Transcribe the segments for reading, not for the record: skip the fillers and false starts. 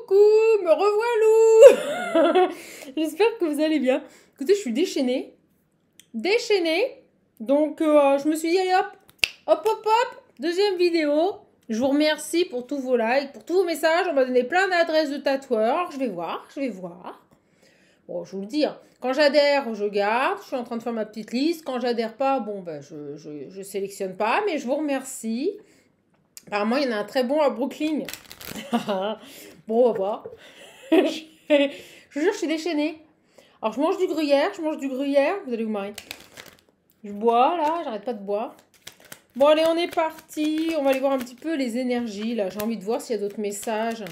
Coucou, me revoilà. J'espère que vous allez bien. Écoutez, je suis déchaînée. Déchaînée. Donc, je me suis dit, allez hop, hop, hop, hop. Deuxième vidéo. Je vous remercie pour tous vos likes, pour tous vos messages. On m'a donné plein d'adresses de tatoueurs. Alors, je vais voir, je vais voir. Bon, je vous le dis, hein, quand j'adhère, je garde. Je suis en train de faire ma petite liste. Quand j'adhère pas, bon, ben, je sélectionne pas. Mais je vous remercie. Apparemment, il y en a un très bon à Brooklyn. Bon, on va voir. Je vous jure, je suis déchaînée. Alors, je mange du gruyère, vous allez vous marrer. Je bois, là, j'arrête pas de boire. Bon, allez, on est parti. On va aller voir un petit peu les énergies, là. J'ai envie de voir s'il y a d'autres messages.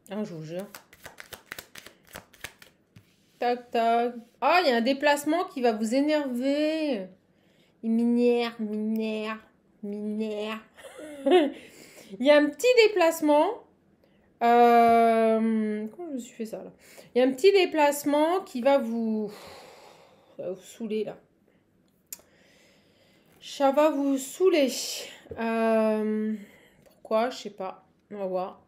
Ah, je vous jure. Tac, tac. Ah, il y a un déplacement qui va vous énerver. Il m'énerve. Il y a un petit déplacement. Comment je me suis fait ça là? Il y a un petit déplacement qui va vous saouler là. Ça va vous saouler. Pourquoi? Je sais pas. On va voir.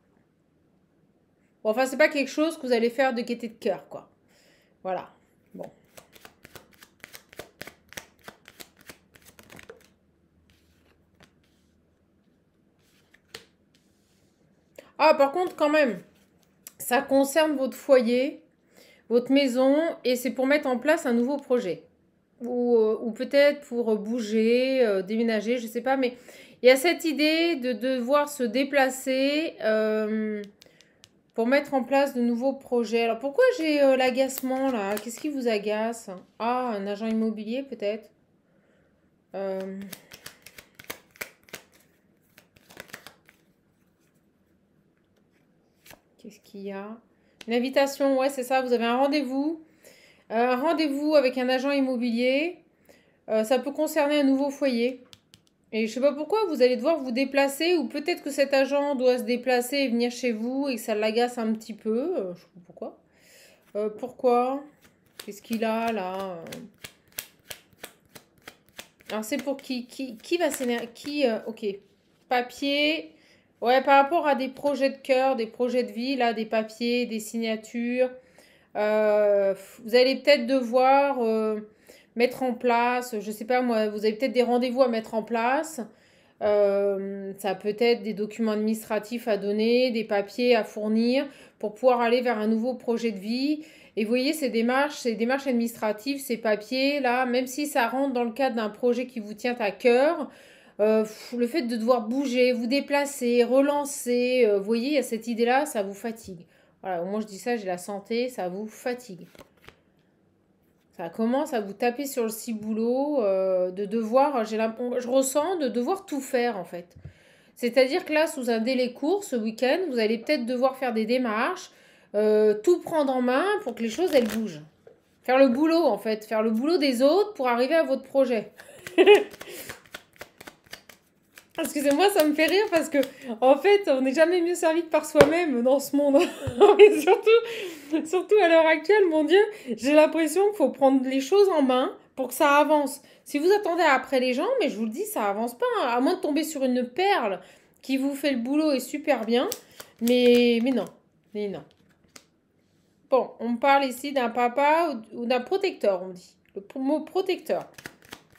Bon, enfin, c'est pas quelque chose que vous allez faire de gaieté de cœur, quoi. Voilà. Bon. Ah, par contre, quand même, ça concerne votre foyer, votre maison, et c'est pour mettre en place un nouveau projet. Ou peut-être pour bouger, déménager, je sais pas, mais il y a cette idée de devoir se déplacer pour mettre en place de nouveaux projets. Alors pourquoi j'ai l'agacement là? Qu'est-ce qui vous agace? Ah, un agent immobilier peut-être? Qu'est-ce qu'il y a? Une invitation, ouais, c'est ça, vous avez un rendez-vous. Un rendez-vous avec un agent immobilier. Ça peut concerner un nouveau foyer. Et je sais pas pourquoi vous allez devoir vous déplacer, ou peut-être que cet agent doit se déplacer et venir chez vous et que ça l'agace un petit peu. Je sais pas pourquoi. Pourquoi? Qu'est-ce qu'il a là? Alors c'est pour qui va s'énerver? Ok. Papier. Ouais, par rapport à des projets de cœur, des projets de vie, là, des papiers, des signatures. Vous allez peut-être devoir mettre en place, je sais pas moi, vous avez peut-être des rendez-vous à mettre en place. Ça peut être des documents administratifs à donner, des papiers à fournir pour pouvoir aller vers un nouveau projet de vie. Et vous voyez, ces démarches administratives, ces papiers, là, même si ça rentre dans le cadre d'un projet qui vous tient à cœur, le fait de devoir bouger, vous déplacer, relancer, vous voyez, il y a cette idée-là, ça vous fatigue. Voilà, moi je dis ça, j'ai la santé, ça vous fatigue. Ça commence à vous taper sur le ciboulot, de devoir, je ressens de devoir tout faire en fait. C'est-à-dire que là, sous un délai court, ce week-end, vous allez peut-être devoir faire des démarches, tout prendre en main pour que les choses, elles bougent. Faire le boulot en fait, faire le boulot des autres pour arriver à votre projet. Excusez-moi, ça me fait rire parce que, en fait, on n'est jamais mieux servi que par soi-même dans ce monde. Et surtout à l'heure actuelle, mon Dieu, j'ai l'impression qu'il faut prendre les choses en main pour que ça avance. Si vous attendez après les gens, mais je vous le dis, ça avance pas, hein, à moins de tomber sur une perle qui vous fait le boulot et super bien. Mais non, mais non. Bon, on parle ici d'un papa ou d'un protecteur, on dit. Le mot protecteur.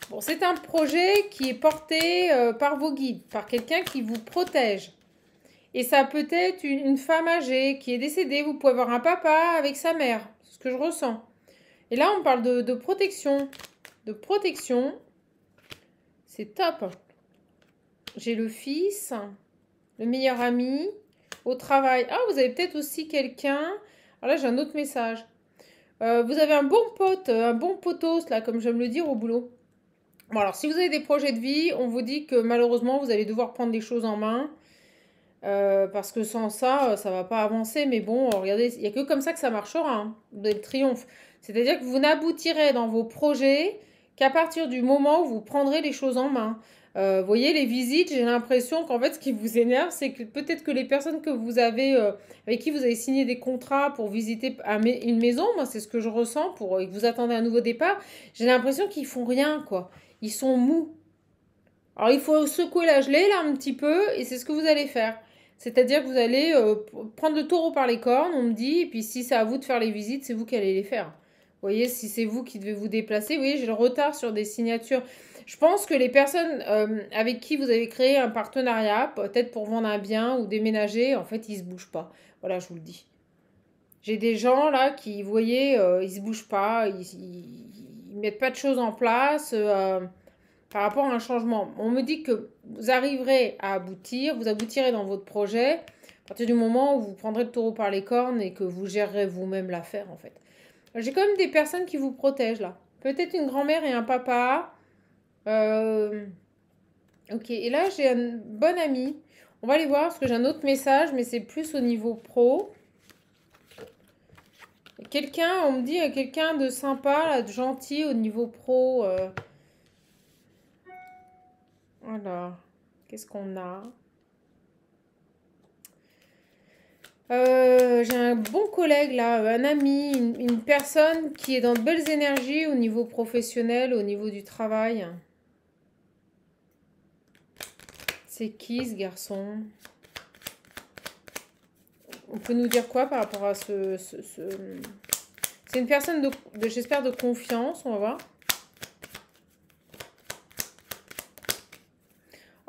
Bon, c'est un projet qui est porté par vos guides, par quelqu'un qui vous protège. Et ça peut être une femme âgée qui est décédée. Vous pouvez avoir un papa avec sa mère. C'est ce que je ressens. Et là, on parle de protection. De protection. C'est top. J'ai le fils, le meilleur ami, au travail. Ah, vous avez peut-être aussi quelqu'un. Alors là, j'ai un autre message. Vous avez un bon pote, un bon potos, là, comme j'aime le dire, au boulot. Bon, alors, si vous avez des projets de vie, on vous dit que malheureusement, vous allez devoir prendre les choses en main. Parce que sans ça, ça va pas avancer. Mais bon, regardez, il n'y a que comme ça que ça marchera. Hein. Vous avez le triomphe. C'est-à-dire que vous n'aboutirez dans vos projets qu'à partir du moment où vous prendrez les choses en main. Vous voyez, les visites, j'ai l'impression qu'en fait, ce qui vous énerve, c'est que peut-être que les personnes que vous avez, avec qui vous avez signé des contrats pour visiter une maison, moi, c'est ce que je ressens, et que vous attendez un nouveau départ, j'ai l'impression qu'ils font rien, quoi. Ils sont mous. Alors, il faut secouer la gelée, là, un petit peu, et c'est ce que vous allez faire. C'est-à-dire que vous allez prendre le taureau par les cornes, on me dit, et puis si c'est à vous de faire les visites, c'est vous qui allez les faire. Vous voyez, si c'est vous qui devez vous déplacer, vous voyez, j'ai le retard sur des signatures. Je pense que les personnes avec qui vous avez créé un partenariat, peut-être pour vendre un bien ou déménager, en fait, ils se bougent pas. Voilà, je vous le dis. J'ai des gens là qui, vous voyez, ils se bougent pas, ils mettent pas de choses en place par rapport à un changement. On me dit que vous arriverez à aboutir, vous aboutirez dans votre projet à partir du moment où vous prendrez le taureau par les cornes et que vous gérerez vous-même l'affaire en fait. J'ai quand même des personnes qui vous protègent là. Peut-être une grand-mère et un papa. Euh, Ok, et là j'ai un bon ami. On va aller voir parce que j'ai un autre message, mais c'est plus au niveau pro. Quelqu'un, on me dit quelqu'un de sympa, là, de gentil au niveau pro. Alors, qu'est-ce qu'on a? J'ai un bon collègue là, un ami, une personne qui est dans de belles énergies au niveau professionnel, au niveau du travail. C'est qui ce garçon? On peut nous dire quoi par rapport à C'est une personne j'espère, de confiance, on va voir.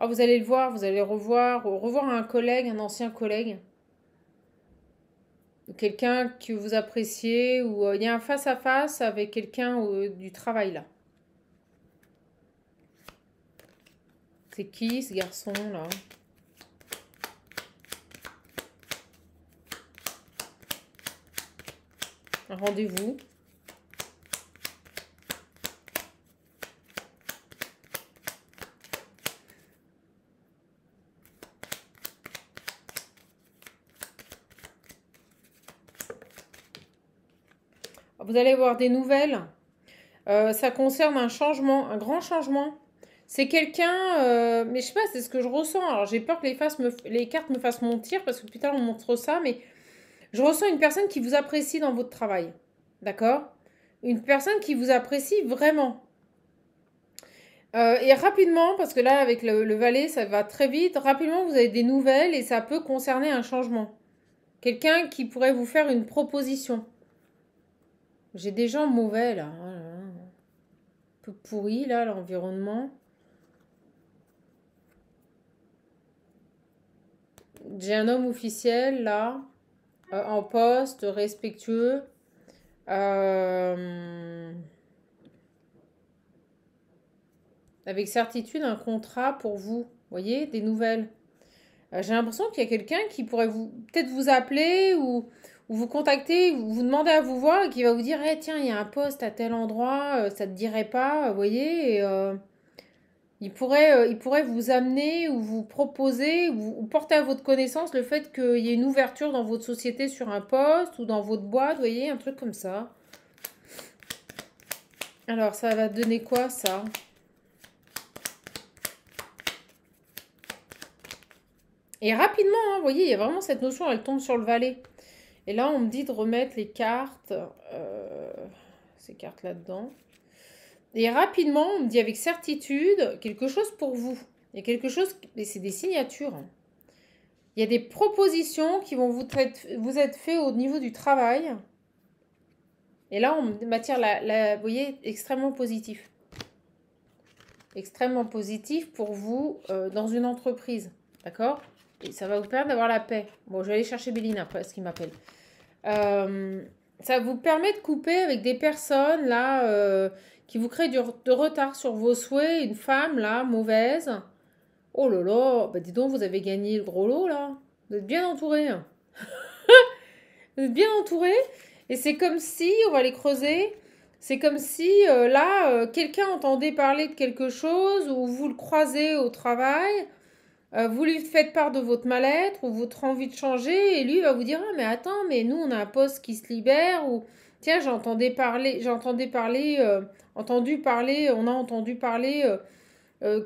Oh, vous allez le voir, vous allez revoir un collègue, un ancien collègue. Quelqu'un que vous appréciez, ou il y a un face-à-face avec quelqu'un du travail là. C'est qui ce garçon là? Un rendez-vous. Vous allez voir des nouvelles. Ça concerne un changement, un grand changement. C'est quelqu'un, mais je sais pas, c'est ce que je ressens. Alors j'ai peur que les cartes me fassent mentir parce que plus tard on montre ça, mais je ressens une personne qui vous apprécie dans votre travail. D'accord? Une personne qui vous apprécie vraiment. Et rapidement, parce que là avec le valet ça va très vite, rapidement vous avez des nouvelles et ça peut concerner un changement. Quelqu'un qui pourrait vous faire une proposition. J'ai des gens mauvais là. Oh là là. Un peu pourri là, l'environnement. J'ai un homme officiel là, en poste, respectueux. euh, avec certitude, un contrat pour vous. Vous voyez, des nouvelles. J'ai l'impression qu'il y a quelqu'un qui pourrait peut-être vous appeler ou vous contacter, ou vous demander à vous voir et qui va vous dire, eh, tiens, il y a un poste à tel endroit, ça te dirait pas, vous voyez, et, il pourrait vous amener ou vous proposer ou porter à votre connaissance le fait qu'il y ait une ouverture dans votre société sur un poste ou dans votre boîte, vous voyez, un truc comme ça. Alors, ça va donner quoi, ça? Et rapidement, hein, vous voyez, il y a vraiment cette notion, elle tombe sur le valet. Et là, on me dit de remettre les cartes, ces cartes là-dedans. Et rapidement, on me dit avec certitude, quelque chose pour vous. Il y a quelque chose, et c'est des signatures. Il y a des propositions qui vont vous être faites au niveau du travail. Et là, on m'attire, vous voyez, extrêmement positif. Extrêmement positif pour vous dans une entreprise. D'accord? Et ça va vous permettre d'avoir la paix. Bon, je vais aller chercher Béline après, ce qu'il m'appelle. Ça vous permet de couper avec des personnes là qui vous créent de retard sur vos souhaits. Une femme là, mauvaise. Oh là là, bah dis donc, vous avez gagné le gros lot là. Vous êtes bien entouré. Vous êtes bien entouré. Et c'est comme si, on va les creuser, c'est comme si là, quelqu'un entendait parler de quelque chose ou vous le croisez au travail. Vous lui faites part de votre mal-être ou votre envie de changer et lui va vous dire ah mais attends mais nous on a un poste qui se libère ou tiens entendu parler on a entendu parler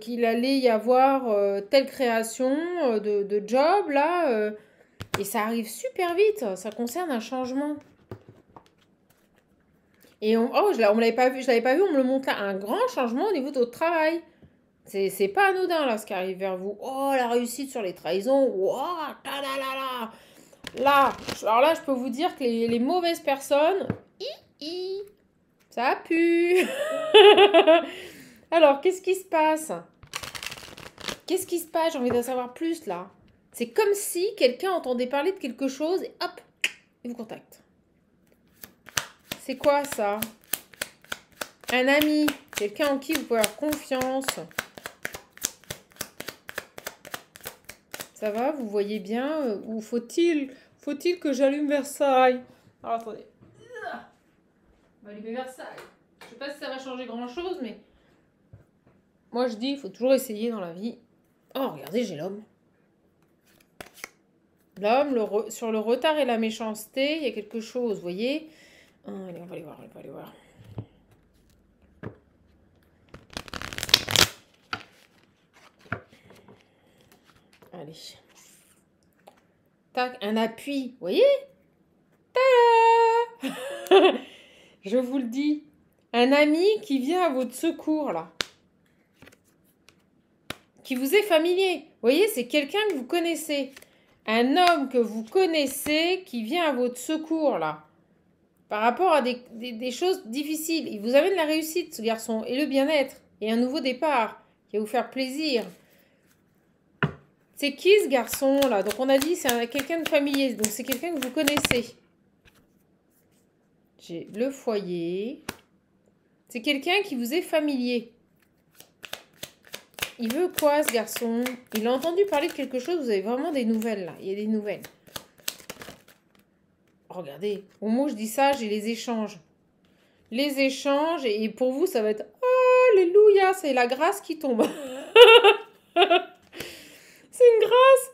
qu'il allait y avoir telle création de job là et ça arrive super vite, ça concerne un changement et on me l'avait pas vu, je l'avais pas vu, on me le montre là, un grand changement au niveau de votre travail. C'est pas anodin, là, ce qui arrive vers vous. Oh, la réussite sur les trahisons. Ouah, là, là, là, là. Là, alors là, je peux vous dire que les mauvaises personnes, ça pue. Alors, qu'est-ce qui se passe? Qu'est-ce qui se passe? J'ai envie d'en savoir plus, là. C'est comme si quelqu'un entendait parler de quelque chose et hop, il vous contacte. C'est quoi, ça? Un ami, quelqu'un en qui vous pouvez avoir confiance. Ça va, vous voyez bien? Ou faut-il que j'allume Versailles? Alors, attendez. On va allumer Versailles. Je sais pas si ça va changer grand-chose, mais... Moi, je dis, il faut toujours essayer dans la vie. Oh, regardez, j'ai l'homme. L'homme, sur le retard et la méchanceté, il y a quelque chose, vous voyez? Allez, on va aller voir, on va aller voir. Allez. Tac, un appui, vous voyez? Tada! Je vous le dis. Un ami qui vient à votre secours, là. Qui vous est familier. Vous voyez, c'est quelqu'un que vous connaissez. Un homme que vous connaissez qui vient à votre secours, là. Par rapport à des choses difficiles. Il vous amène la réussite, ce garçon, et le bien-être. Et un nouveau départ qui va vous faire plaisir. C'est qui ce garçon là? Donc on a dit c'est quelqu'un de familier. Donc c'est quelqu'un que vous connaissez. J'ai le foyer. C'est quelqu'un qui vous est familier. Il veut quoi ce garçon? Il a entendu parler de quelque chose. Vous avez vraiment des nouvelles là. Il y a des nouvelles. Regardez. Au moment où je dis ça, j'ai les échanges. Les échanges. Et pour vous, ça va être... Alléluia, c'est la grâce qui tombe. C'est une grâce.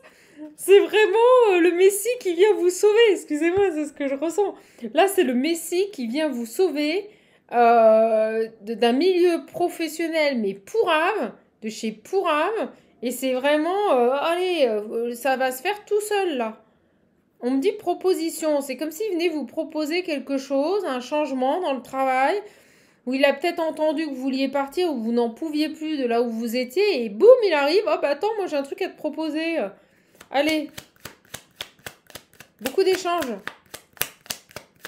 C'est vraiment le Messie qui vient vous sauver. Excusez-moi, c'est ce que je ressens. Là, c'est le Messie qui vient vous sauver d'un milieu professionnel, mais pourrave, de chez pourrave. Et c'est vraiment, allez, ça va se faire tout seul, là. On me dit proposition. C'est comme s'il venait vous proposer quelque chose, un changement dans le travail, où il a peut-être entendu que vous vouliez partir, ou vous n'en pouviez plus de là où vous étiez, et boum, il arrive. Hop, attends, moi j'ai un truc à te proposer. Allez. Beaucoup d'échanges.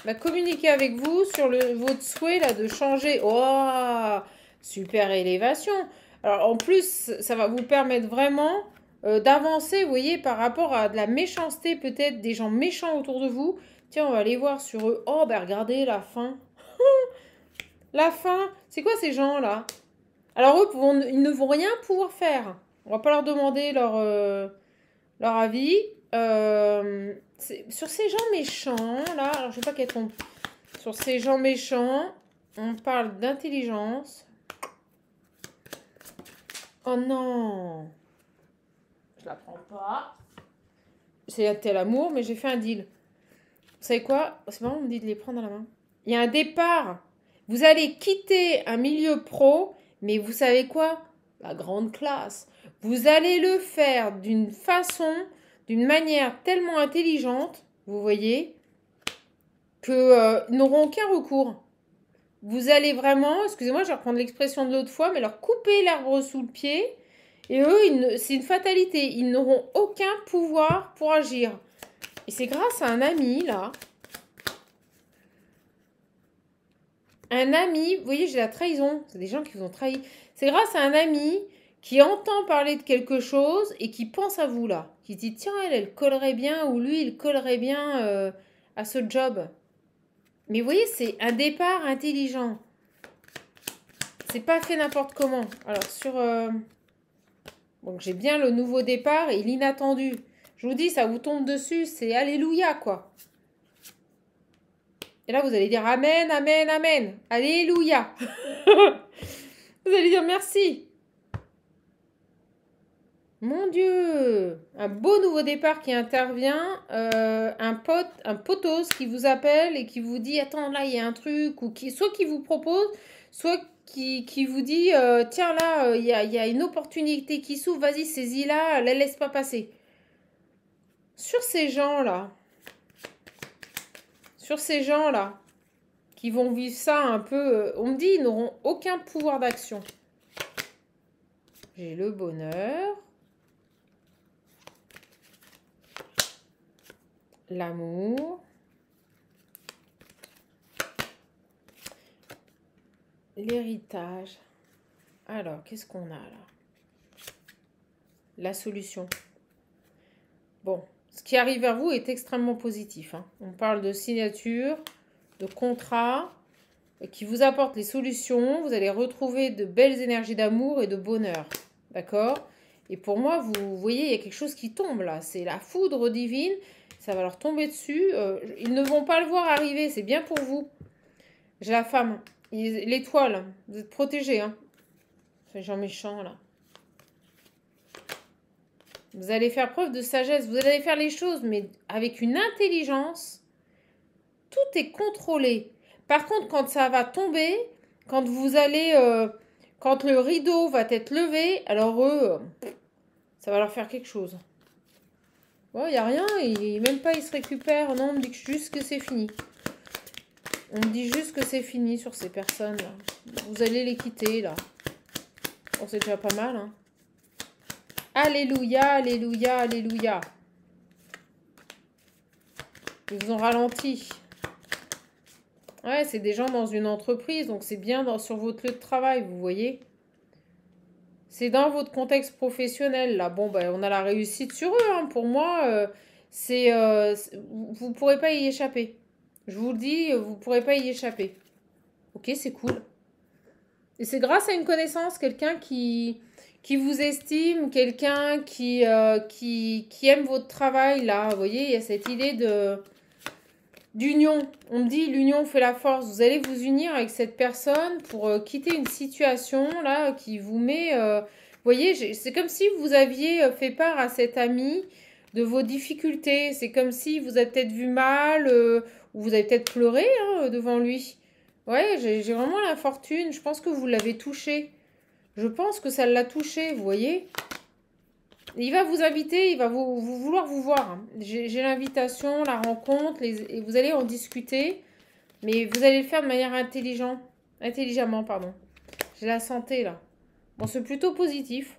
Va communiquer avec vous sur votre souhait là de changer. Oh, super élévation. Alors en plus, ça va vous permettre vraiment d'avancer, vous voyez, par rapport à de la méchanceté peut-être, des gens méchants autour de vous. Tiens, on va aller voir sur eux. Oh, ben regardez la fin. La fin, c'est quoi ces gens-là? Alors eux, ils ne vont rien pouvoir faire. On va pas leur demander leur avis. Sur ces gens méchants, là, alors je sais pas quel ton. Sur ces gens méchants, on parle d'intelligence. Oh non! Je la prends pas. C'est un tel amour, mais j'ai fait un deal. Vous savez quoi? C'est marrant, on me dit de les prendre à la main. Il y a un départ. Vous allez quitter un milieu pro, mais vous savez quoi? La grande classe. Vous allez le faire d'une façon, d'une manière tellement intelligente, vous voyez, qu'ils n'auront aucun recours. Vous allez vraiment, excusez-moi, je vais reprendre l'expression de l'autre fois, mais leur couper l'arbre sous le pied. Et eux, c'est une fatalité. Ils n'auront aucun pouvoir pour agir. Et c'est grâce à un ami, là. Un ami, vous voyez, j'ai la trahison. C'est des gens qui vous ont trahi. C'est grâce à un ami qui entend parler de quelque chose et qui pense à vous, là. Qui dit, tiens, elle collerait bien, ou lui, il collerait bien à ce job. Mais vous voyez, c'est un départ intelligent. C'est pas fait n'importe comment. Alors, donc, j'ai bien le nouveau départ et l'inattendu. Je vous dis, ça vous tombe dessus, c'est alléluia, quoi. Et là, vous allez dire amen, amen, amen. Alléluia. Vous allez dire merci. Mon Dieu. Un beau nouveau départ qui intervient. Un potos qui vous appelle et qui vous dit, attends, là, il y a un truc. Ou soit qui vous propose, soit qui vous dit, tiens, là, il y a une opportunité qui s'ouvre. Vas-y, saisis-la, la laisse pas passer. Sur ces gens-là, qui vont vivre ça un peu, on me dit, ils n'auront aucun pouvoir d'action. J'ai le bonheur. L'amour. L'héritage. Alors, qu'est-ce qu'on a là? La solution. Bon, ce qui arrive vers vous est extrêmement positif, hein. On parle de signature, de contrat, qui vous apporte les solutions. Vous allez retrouver de belles énergies d'amour et de bonheur. D'accord? Et pour moi, vous voyez, il y a quelque chose qui tombe là. C'est la foudre divine. Ça va leur tomber dessus. Ils ne vont pas le voir arriver. C'est bien pour vous. J'ai la femme. L'étoile. Vous êtes protégés, hein. C'est gens méchants là. Vous allez faire preuve de sagesse. Vous allez faire les choses, mais avec une intelligence. Tout est contrôlé. Par contre, quand ça va tomber, quand vous allez, quand le rideau va être levé, alors eux, ça va leur faire quelque chose. Bon, il n'y a rien, même pas ils se récupèrent. Non, on me dit juste que c'est fini. On me dit juste que c'est fini sur ces personnes là. Vous allez les quitter là. Bon, c'est déjà pas mal, hein. Alléluia, alléluia, alléluia. Ils vous ont ralenti. Ouais, c'est des gens dans une entreprise, donc c'est bien sur votre lieu de travail, vous voyez. C'est dans votre contexte professionnel, là. Bon, ben, on a la réussite sur eux, hein. Pour moi, vous ne pourrez pas y échapper. Je vous le dis, vous ne pourrez pas y échapper. Ok, c'est cool. Et c'est grâce à une connaissance, quelqu'un qui vous estime, quelqu'un qui aime votre travail, là. Vous voyez, il y a cette idée d'union. On me dit l'union fait la force. Vous allez vous unir avec cette personne pour quitter une situation là qui vous met... vous voyez, c'est comme si vous aviez fait part à cet ami de vos difficultés. C'est comme si vous avez peut-être vu mal ou vous avez peut-être pleuré, hein, devant lui. Ouais, j'ai vraiment la fortune. Je pense que vous l'avez touché. Je pense que ça l'a touché, vous voyez. Il va vous inviter, il va vouloir vous voir, hein. J'ai l'invitation, la rencontre, et vous allez en discuter. Mais vous allez le faire de manière intelligemment, pardon. J'ai la santé, là. Bon, c'est plutôt positif.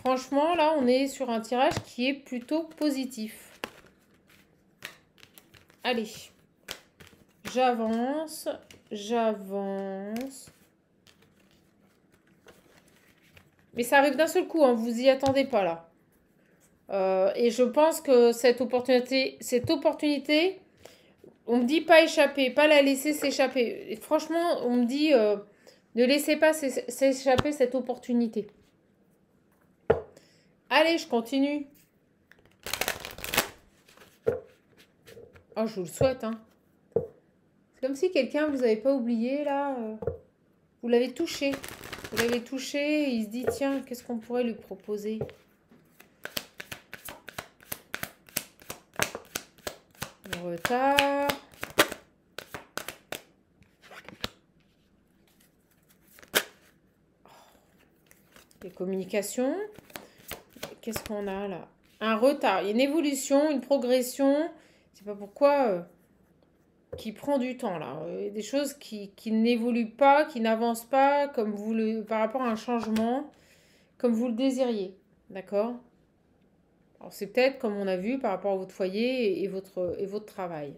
Franchement, là, on est sur un tirage qui est plutôt positif. Allez. J'avance. Mais ça arrive d'un seul coup, hein, vous y attendez pas là. Et je pense que cette opportunité, on me dit pas échapper, pas la laisser s'échapper. Franchement, on me dit ne laissez pas s'échapper cette opportunité. Allez, je continue. Oh, je vous le souhaite, hein. C'est comme si quelqu'un vous avait pas oublié là. Vous l'avez touché. Vous l'avez touché et il se dit, tiens, qu'est-ce qu'on pourrait lui proposer? Le retard. Les communications. Qu'est-ce qu'on a là? Un retard, une évolution, une progression. Je sais pas pourquoi... qui prend du temps là. Des choses qui n'évoluent pas, qui n'avancent pas comme par rapport à un changement, comme vous le désiriez. D'accord? Alors c'est peut-être, comme on a vu, par rapport à votre foyer et votre travail.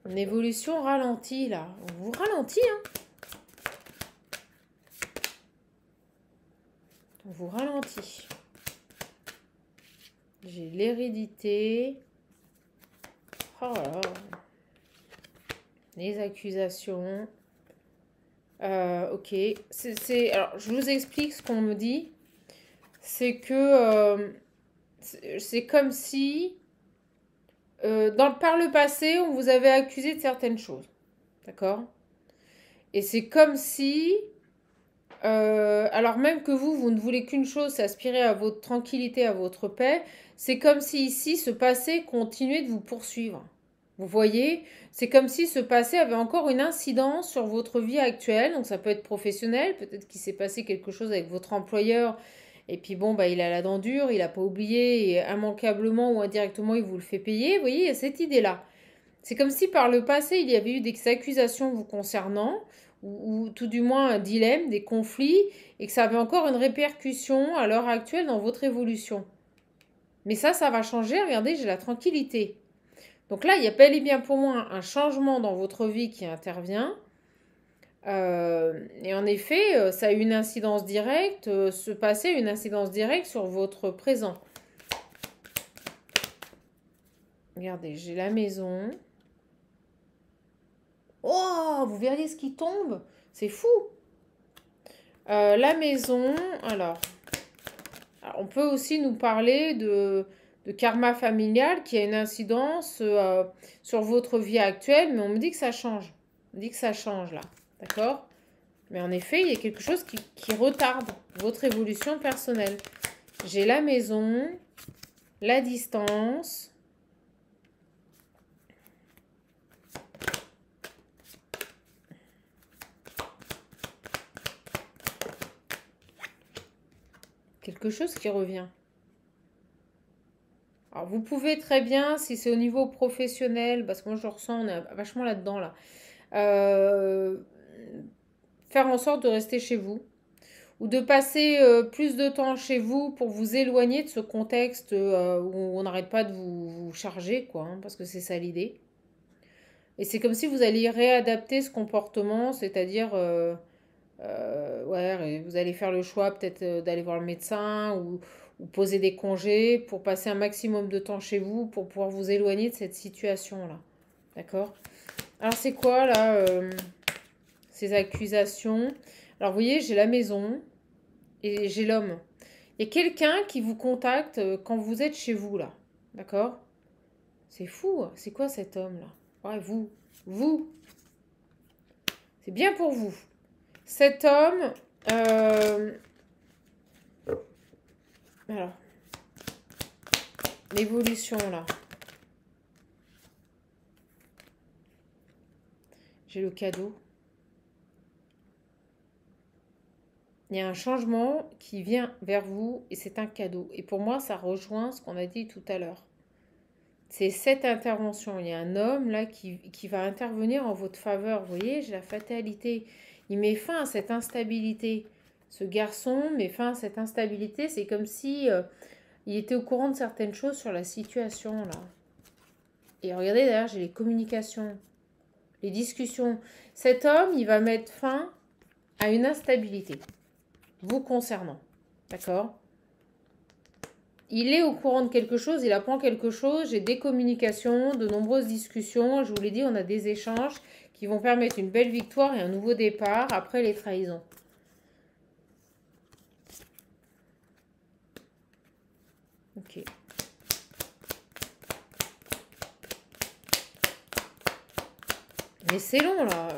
Une évolution ralentie là. On vous ralentit, hein? On vous ralentit. J'ai l'hérédité. Oh là là. Les accusations. Ok. Alors, je vous explique ce qu'on me dit. C'est que c'est comme si, par le passé, on vous avait accusé de certaines choses. D'accord? Et c'est comme si, alors même que vous ne voulez qu'une chose, c'est aspirer à votre tranquillité, à votre paix, c'est comme si ici, ce passé continuait de vous poursuivre. Vous voyez, c'est comme si ce passé avait encore une incidence sur votre vie actuelle. Donc ça peut être professionnel, peut-être qu'il s'est passé quelque chose avec votre employeur. Et puis bon, bah, il a la dent dure, il n'a pas oublié, et immanquablement ou indirectement, il vous le fait payer. Vous voyez, il y a cette idée-là. C'est comme si par le passé, il y avait eu des accusations vous concernant, ou tout du moins un dilemme, des conflits, et que ça avait encore une répercussion à l'heure actuelle dans votre évolution. Mais ça va changer. Regardez, j'ai la tranquillité. Donc là, il y a bel et bien pour moi un changement dans votre vie qui intervient. Et en effet, ça a une incidence directe, ce passé a une incidence directe sur votre présent. Regardez, j'ai la maison. Oh, vous verriez ce qui tombe. C'est fou. La maison, alors, on peut aussi nous parler de karma familial qui a une incidence sur votre vie actuelle, mais on me dit que ça change. On me dit que ça change là, d'accord? Mais en effet, il y a quelque chose qui retarde votre évolution personnelle. J'ai la maison, la distance. Quelque chose qui revient. Alors, vous pouvez très bien, si c'est au niveau professionnel, parce que moi je le ressens, on est vachement là-dedans, là, faire en sorte de rester chez vous ou de passer plus de temps chez vous pour vous éloigner de ce contexte où on n'arrête pas de vous charger, quoi, hein, parce que c'est ça l'idée. Et c'est comme si vous alliez réadapter ce comportement, c'est-à-dire, ouais, vous allez faire le choix peut-être d'aller voir le médecin ou poser des congés pour passer un maximum de temps chez vous pour pouvoir vous éloigner de cette situation-là. D'accord? Alors c'est quoi là ces accusations? Alors vous voyez, j'ai la maison et j'ai l'homme. Il y a quelqu'un qui vous contacte quand vous êtes chez vous là. D'accord? C'est fou. C'est quoi cet homme là? Ouais, vous. Vous. C'est bien pour vous. Cet homme... alors. L'évolution là. J'ai le cadeau. Il y a un changement qui vient vers vous et c'est un cadeau. Et pour moi, ça rejoint ce qu'on a dit tout à l'heure. C'est cette intervention. Il y a un homme là qui va intervenir en votre faveur. Vous voyez, j'ai la fatalité. Il met fin à cette instabilité. Ce garçon met fin à cette instabilité. C'est comme si il était au courant de certaines choses sur la situation là. Et regardez d'ailleurs, j'ai les communications, les discussions. Cet homme, il va mettre fin à une instabilité vous concernant. D'accord? Il est au courant de quelque chose, il apprend quelque chose. J'ai des communications, de nombreuses discussions. Je vous l'ai dit, on a des échanges qui vont permettre une belle victoire et un nouveau départ après les trahisons. Ok. Mais c'est long là.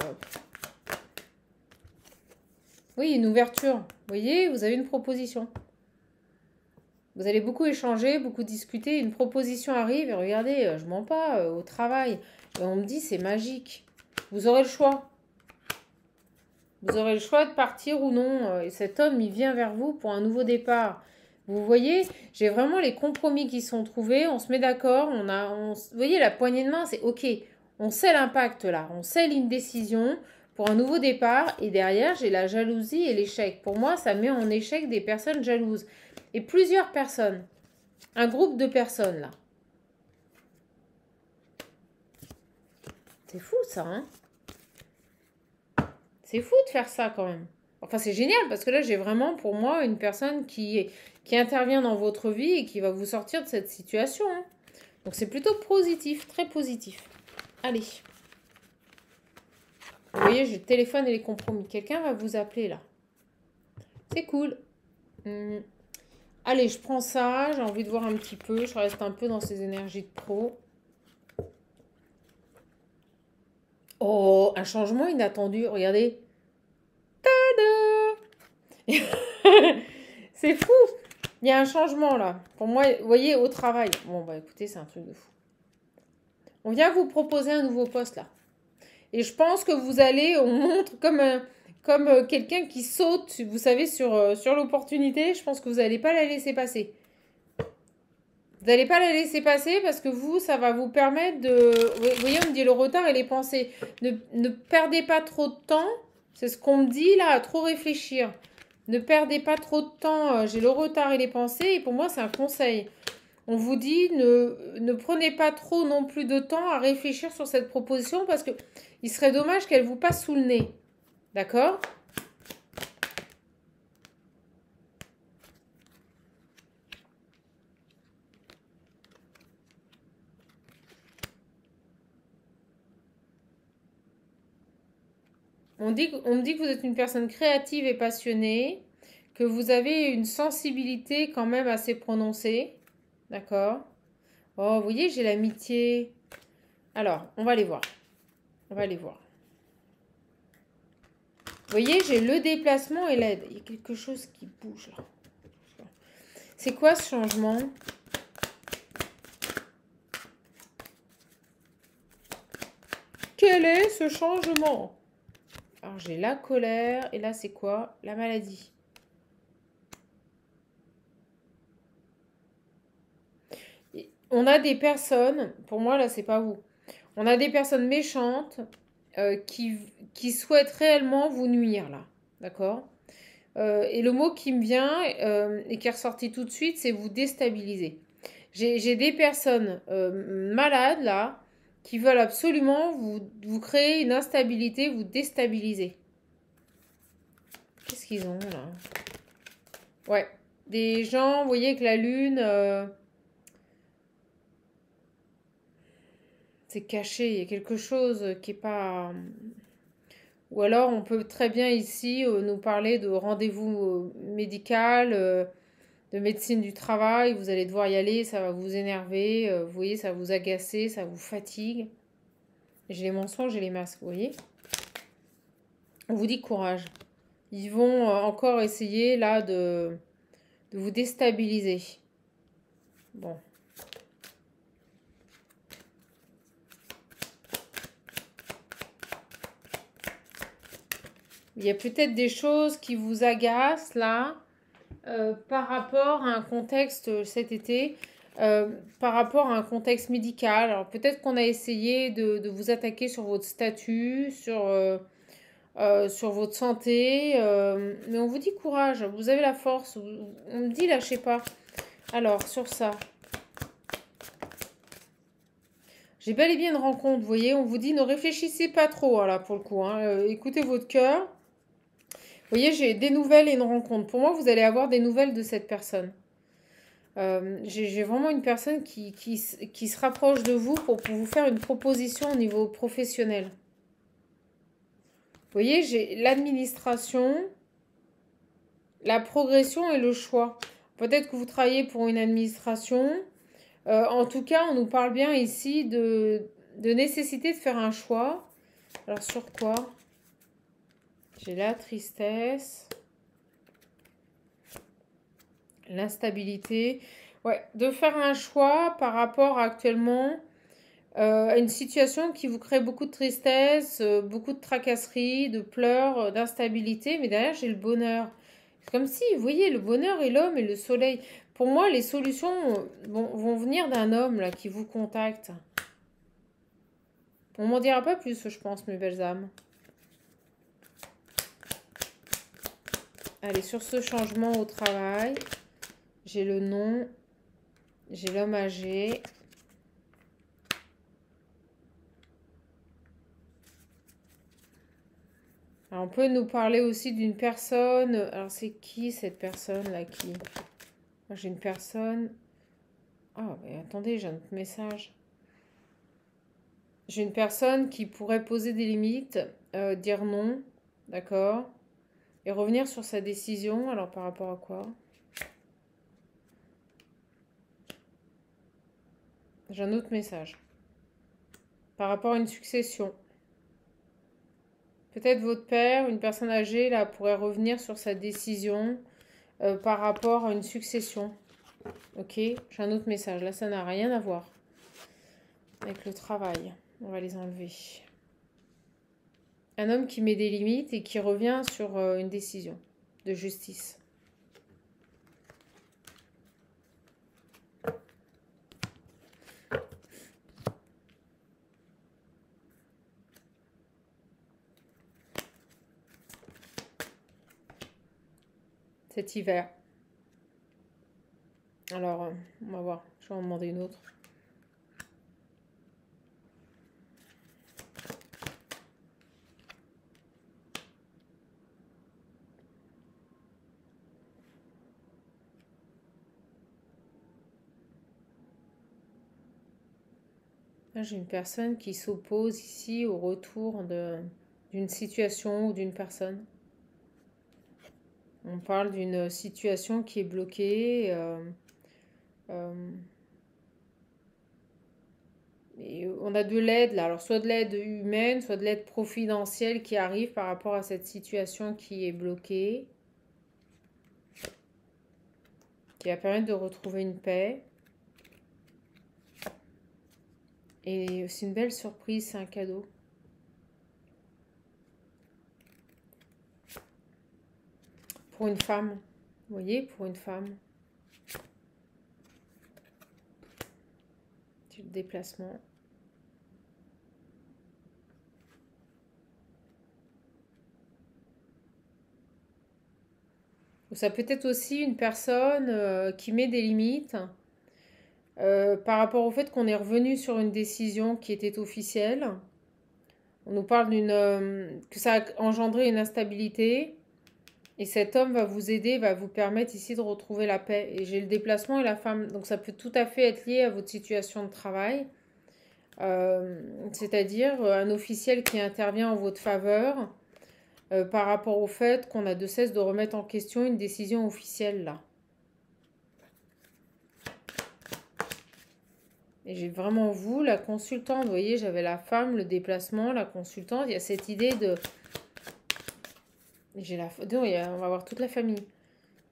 Oui, une ouverture. Vous voyez, vous avez une proposition. Vous allez beaucoup échanger, beaucoup discuter. Une proposition arrive et regardez, je mens pas, au travail. Et on me dit, c'est magique. Vous aurez le choix. Vous aurez le choix de partir ou non. Et cet homme, il vient vers vous pour un nouveau départ. Vous voyez, j'ai vraiment les compromis qui sont trouvés. On se met d'accord. Vous voyez, la poignée de main, c'est OK. On sait l'impact là. On sait l'indécision pour un nouveau départ. Et derrière, j'ai la jalousie et l'échec. Pour moi, ça met en échec des personnes jalouses. Et plusieurs personnes. Un groupe de personnes là. C'est fou ça, hein? C'est fou de faire ça quand même. Enfin, c'est génial parce que là, j'ai vraiment pour moi une personne qui intervient dans votre vie et qui va vous sortir de cette situation, hein. Donc, c'est plutôt positif, très positif. Allez. Vous voyez, j'ai le téléphone et les compromis. Quelqu'un va vous appeler là. C'est cool. Allez, je prends ça. J'ai envie de voir un petit peu. Je reste un peu dans ces énergies de pro. Oh, un changement inattendu. Regardez. Tada! C'est fou. Il y a un changement là. Pour moi, vous voyez, au travail. Bon, bah écoutez, c'est un truc de fou. On vient vous proposer un nouveau poste là. Et je pense que vous allez, on montre comme quelqu'un qui saute, vous savez, sur l'opportunité. Je pense que vous n'allez pas la laisser passer. Vous n'allez pas la laisser passer parce que vous, ça va vous permettre de... Vous voyez, on me dit le retard et les pensées. Ne perdez pas trop de temps C'est ce qu'on me dit là, à trop réfléchir. Ne perdez pas trop de temps. J'ai le retard et les pensées. Et pour moi, c'est un conseil. On vous dit, ne prenez pas trop non plus de temps à réfléchir sur cette proposition parce que il serait dommage qu'elle vous passe sous le nez. D'accord? On me dit que vous êtes une personne créative et passionnée, que vous avez une sensibilité quand même assez prononcée. D'accord? Oh, vous voyez, j'ai l'amitié. Alors, on va aller voir. On va aller voir. Vous voyez, j'ai le déplacement et l'aide. Il y a quelque chose qui bouge là. C'est quoi ce changement? Quel est ce changement? Alors, j'ai la colère. Et là, c'est quoi? La maladie. On a des personnes, pour moi, là, c'est pas vous. On a des personnes méchantes qui souhaitent réellement vous nuire, là. D'accord? Et le mot qui me vient et qui est ressorti tout de suite, c'est vous déstabiliser. J'ai des personnes malades, là, qui veulent absolument vous créer une instabilité, vous déstabiliser. Qu'est-ce qu'ils ont, là? Ouais. Des gens, vous voyez, que la lune... c'est caché, il y a quelque chose qui est pas... Ou alors on peut très bien ici nous parler de rendez-vous médical, de médecine du travail, vous allez devoir y aller, ça va vous énerver, vous voyez, ça va vous agacer, ça vous fatigue. J'ai les mensonges et les masques, vous voyez. On vous dit courage. Ils vont encore essayer là de vous déstabiliser. Bon. Il y a peut-être des choses qui vous agacent là par rapport à un contexte cet été, par rapport à un contexte médical. Alors peut-être qu'on a essayé de vous attaquer sur votre statut, sur votre santé, mais on vous dit courage, vous avez la force, on me dit lâchez pas. Alors sur ça, j'ai bel et bien une rencontre, vous voyez, on vous dit ne réfléchissez pas trop là pour le coup, hein, écoutez votre cœur. Vous voyez, j'ai des nouvelles et une rencontre. Pour moi, vous allez avoir des nouvelles de cette personne. J'ai vraiment une personne qui se rapproche de vous pour vous faire une proposition au niveau professionnel. Vous voyez, j'ai l'administration, la progression et le choix. Peut-être que vous travaillez pour une administration. En tout cas, on nous parle bien ici de nécessité de faire un choix. Alors, sur quoi? J'ai la tristesse. L'instabilité. Ouais, de faire un choix par rapport à actuellement à une situation qui vous crée beaucoup de tristesse, beaucoup de tracasseries, de pleurs, d'instabilité. Mais derrière, j'ai le bonheur. C'est comme si, vous voyez, le bonheur et l'homme et le soleil. Pour moi, les solutions vont venir d'un homme là qui vous contacte. On m'en dira pas plus, je pense, mes belles âmes. Allez, sur ce changement au travail, j'ai le nom, j'ai l'homme âgé. Alors, on peut nous parler aussi d'une personne. Alors, c'est qui cette personne-là qui... J'ai une personne... Ah, mais attendez, j'ai un autre message. J'ai une personne qui pourrait poser des limites, dire non, d'accord, et revenir sur sa décision. Alors, par rapport à quoi? J'ai un autre message. Par rapport à une succession. Peut-être votre père, une personne âgée, là, pourrait revenir sur sa décision par rapport à une succession. Ok, j'ai un autre message. Là, ça n'a rien à voir avec le travail. On va les enlever. Un homme qui met des limites et qui revient sur une décision de justice. cet hiver. Alors, on va voir. Je vais en demander une autre. Là, j'ai une personne qui s'oppose ici au retour d'une situation ou d'une personne. On parle d'une situation qui est bloquée. Euh, et on a de l'aide là, alors soit de l'aide humaine, soit de l'aide providentielle qui arrive par rapport à cette situation qui est bloquée, qui va permettre de retrouver une paix. Et c'est une belle surprise, c'est un cadeau. Pour une femme, vous voyez, pour une femme. C'est le déplacement. Ou ça peut être aussi une personne qui met des limites par rapport au fait qu'on est revenu sur une décision qui était officielle. On nous parle que ça a engendré une instabilité. Et cet homme va vous aider, va vous permettre ici de retrouver la paix. Et j'ai le déplacement et la femme. Donc ça peut tout à fait être lié à votre situation de travail. C'est-à-dire un officiel qui intervient en votre faveur par rapport au fait qu'on a de cesse de remettre en question une décision officielle là. Et j'ai vraiment vous, la consultante. Vous voyez, j'avais la femme, le déplacement, la consultante. Il y a cette idée de... Non, on va voir toute la famille.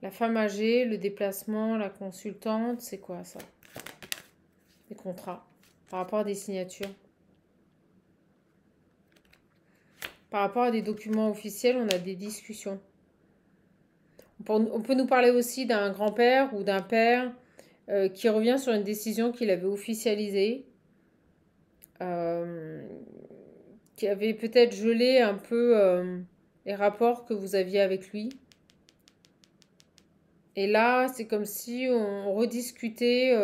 La femme âgée, le déplacement, la consultante, c'est quoi ça? Des contrats par rapport à des signatures. Par rapport à des documents officiels, on a des discussions. On peut nous parler aussi d'un grand-père ou d'un père qui revient sur une décision qu'il avait officialisée, qui avait peut-être gelé un peu les rapports que vous aviez avec lui. Et là, c'est comme si on rediscutait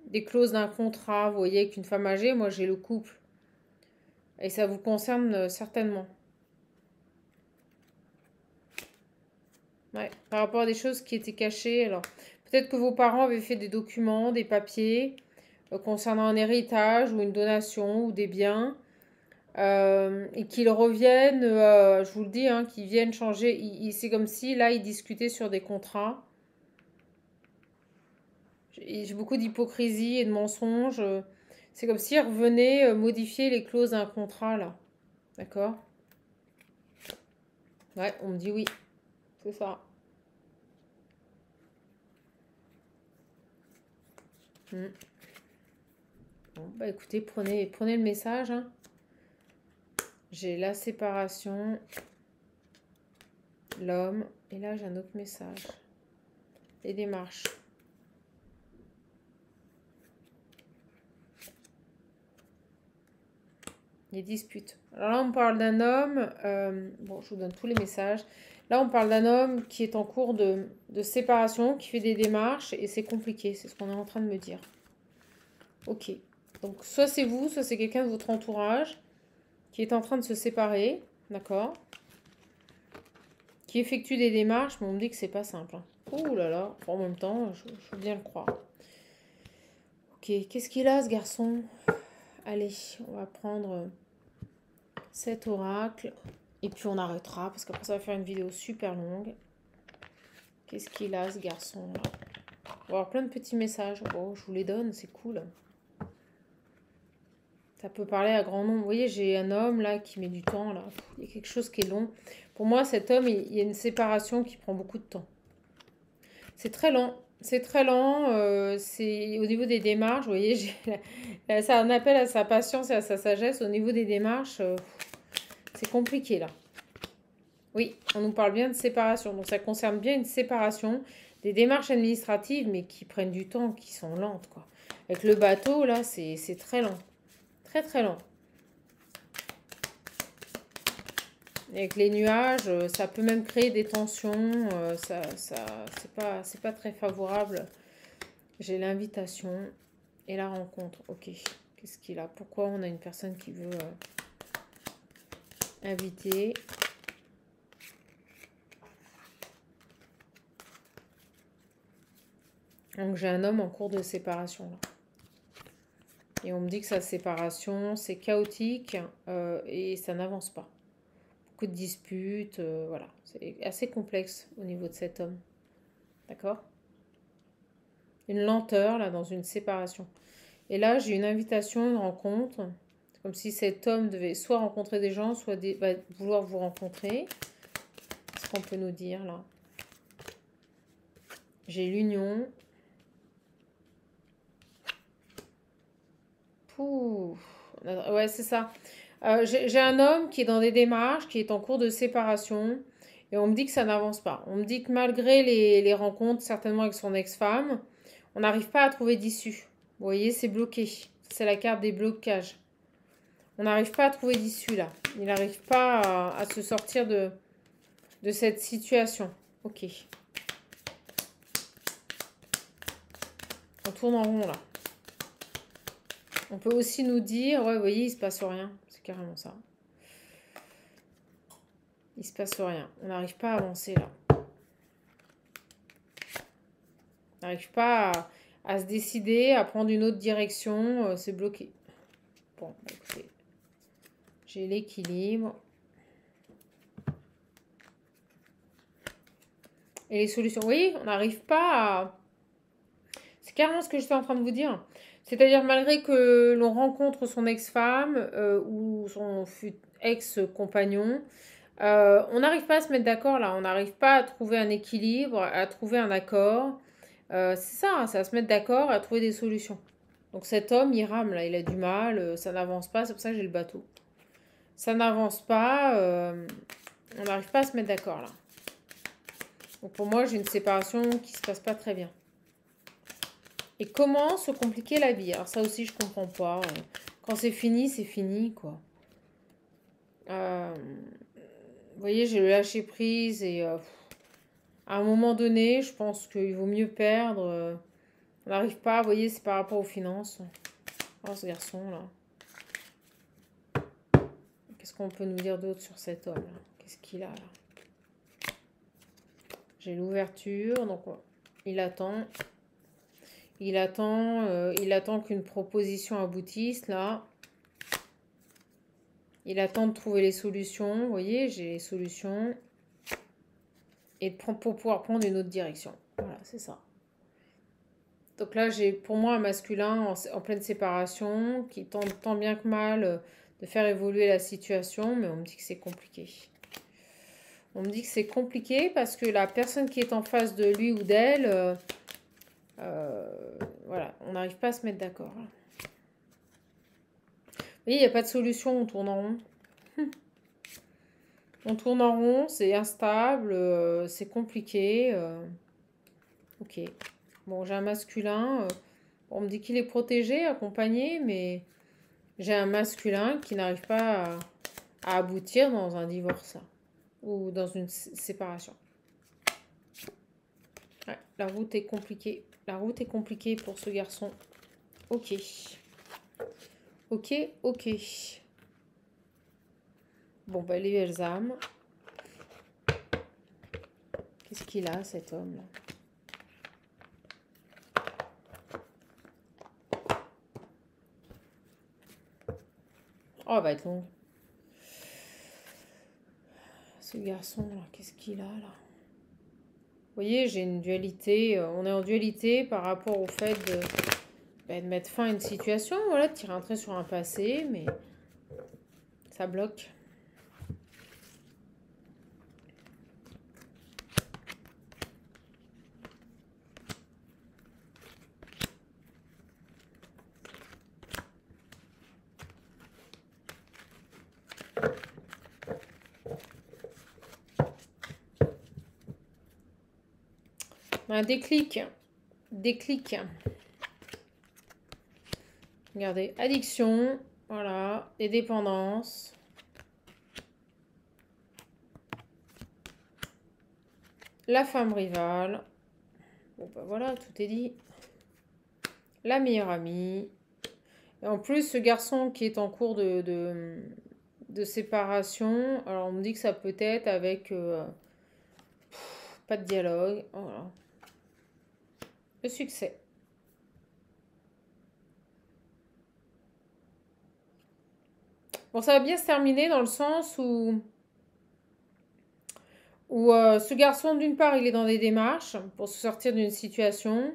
des clauses d'un contrat. Vous voyez, avec une femme âgée, moi j'ai le couple. Et ça vous concerne certainement. Ouais, par rapport à des choses qui étaient cachées. Alors, peut-être que vos parents avaient fait des documents, des papiers concernant un héritage ou une donation ou des biens. Et qu'ils reviennent, je vous le dis, hein, qu'ils viennent changer. C'est comme si là, ils discutaient sur des contrats. J'ai beaucoup d'hypocrisie et de mensonges. C'est comme s'ils revenaient modifier les clauses d'un contrat, là. D'accord? Ouais, on me dit oui. C'est ça. Mm. Bon, bah écoutez, prenez le message. Hein. J'ai la séparation, l'homme, et là j'ai un autre message. Les démarches. Les disputes. Alors là, on parle d'un homme. Bon, je vous donne tous les messages. Là, on parle d'un homme qui est en cours de séparation, qui fait des démarches, et c'est compliqué. C'est ce qu'on est en train de me dire. Ok. Donc, soit c'est vous, soit c'est quelqu'un de votre entourage qui est en train de se séparer. D'accord? Qui effectue des démarches, mais on me dit que c'est pas simple. Hein. Ouh là là. En même temps, je veux bien le croire. Ok. Qu'est-ce qu'il a, ce garçon? Allez, on va prendre cet oracle. Et puis on arrêtera, parce qu'après ça va faire une vidéo super longue. Qu'est-ce qu'il a, ce garçon-là? On va avoir plein de petits messages. Oh, je vous les donne, c'est cool. Ça peut parler à grand nombre. Vous voyez, j'ai un homme là qui met du temps. Là. Il y a quelque chose qui est long. Pour moi, cet homme, il y a une séparation qui prend beaucoup de temps. C'est très lent. C'est très lent. C'est au niveau des démarches. Vous voyez, c'est un appel à sa patience et à sa sagesse. Au niveau des démarches, c'est compliqué là. Oui, on nous parle bien de séparation. Donc ça concerne bien une séparation, des démarches administratives, mais qui prennent du temps, qui sont lentes, quoi. Avec le bateau, là, c'est très lent. Très, très lent. Et avec les nuages, ça peut même créer des tensions. C'est pas très favorable. J'ai l'invitation et la rencontre. Ok. Qu'est-ce qu'il a? Pourquoi on a une personne qui veut inviter? Donc j'ai un homme en cours de séparation là. Et on me dit que sa séparation, c'est chaotique et ça n'avance pas. Beaucoup de disputes, voilà. C'est assez complexe au niveau de cet homme. D'accord? Une lenteur là dans une séparation. Et là, j'ai une invitation, une rencontre. C'est comme si cet homme devait soit rencontrer des gens, soit vouloir vous rencontrer. Qu'est-ce qu'on peut nous dire là? J'ai l'union. Ouais, c'est ça. J'ai un homme qui est dans des démarches, qui est en cours de séparation. Et on me dit que ça n'avance pas. On me dit que malgré les rencontres, certainement avec son ex-femme, on n'arrive pas à trouver d'issue. Vous voyez, c'est bloqué. C'est la carte des blocages. On n'arrive pas à trouver d'issue là. Il n'arrive pas à se sortir de cette situation. Ok. On tourne en rond là. On peut aussi nous dire, ouais, vous voyez, il se passe rien. C'est carrément ça. Il se passe rien. On n'arrive pas à avancer là. On n'arrive pas à se décider, à prendre une autre direction. C'est bloqué. Bon, écoutez. J'ai l'équilibre. Et les solutions. Oui, on n'arrive pas à... C'est carrément ce que j'étais en train de vous dire. C'est-à-dire, malgré que l'on rencontre son ex-femme ou son ex-compagnon, on n'arrive pas à se mettre d'accord là. On n'arrive pas à trouver un équilibre, à trouver un accord. C'est ça, hein, c'est à se mettre d'accord, à trouver des solutions. Donc cet homme, il rame là, il a du mal, ça n'avance pas, c'est pour ça que j'ai le bateau. Ça n'avance pas, on n'arrive pas à se mettre d'accord là. Donc pour moi, j'ai une séparation qui se passe pas très bien. Et comment se compliquer la vie? Alors ça aussi, je comprends pas. Quand c'est fini, quoi. Vous voyez, j'ai le lâcher prise et à un moment donné, je pense qu'il vaut mieux perdre. On n'arrive pas, vous voyez, c'est par rapport aux finances. Oh, ce garçon là. Qu'est-ce qu'on peut nous dire d'autre sur cet homme là? Qu'est-ce qu'il a là? J'ai l'ouverture, donc il attend. Il attend qu'une proposition aboutisse, là. Il attend de trouver les solutions. Vous voyez, j'ai les solutions. Et pour pouvoir prendre une autre direction. Voilà, c'est ça. Donc là, j'ai pour moi un masculin en pleine séparation qui tente tant bien que mal de faire évoluer la situation, mais on me dit que c'est compliqué. On me dit que c'est compliqué parce que la personne qui est en face de lui ou d'elle... voilà, on n'arrive pas à se mettre d'accord. Vous voyez, il n'y a pas de solution, on tourne en rond. On tourne en rond, c'est instable, c'est compliqué. Ok. Bon, j'ai un masculin. On me dit qu'il est protégé, accompagné, mais j'ai un masculin qui n'arrive pas à aboutir dans un divorce ou dans une séparation. Ouais, la route est compliquée. La route est compliquée pour ce garçon. Ok. Ok, ok. Bon, bah, les belles âmes. Qu'est-ce qu'il a, cet homme-là? Oh, elle va être longue. Ce garçon-là, qu'est-ce qu'il a, là? Vous voyez, j'ai une dualité. On est en dualité par rapport au fait de mettre fin à une situation. Voilà, de tirer un trait sur un passé, mais ça bloque. Un déclic. Déclic. Regardez, addiction. Voilà, et dépendance. la femme rivale. Bon, ben voilà, tout est dit. La meilleure amie. Et en plus, ce garçon qui est en cours de séparation, alors on me dit que ça peut être avec pas de dialogue. Voilà. Le succès. Bon, ça va bien se terminer dans le sens où ce garçon, d'une part, il est dans des démarches pour se sortir d'une situation.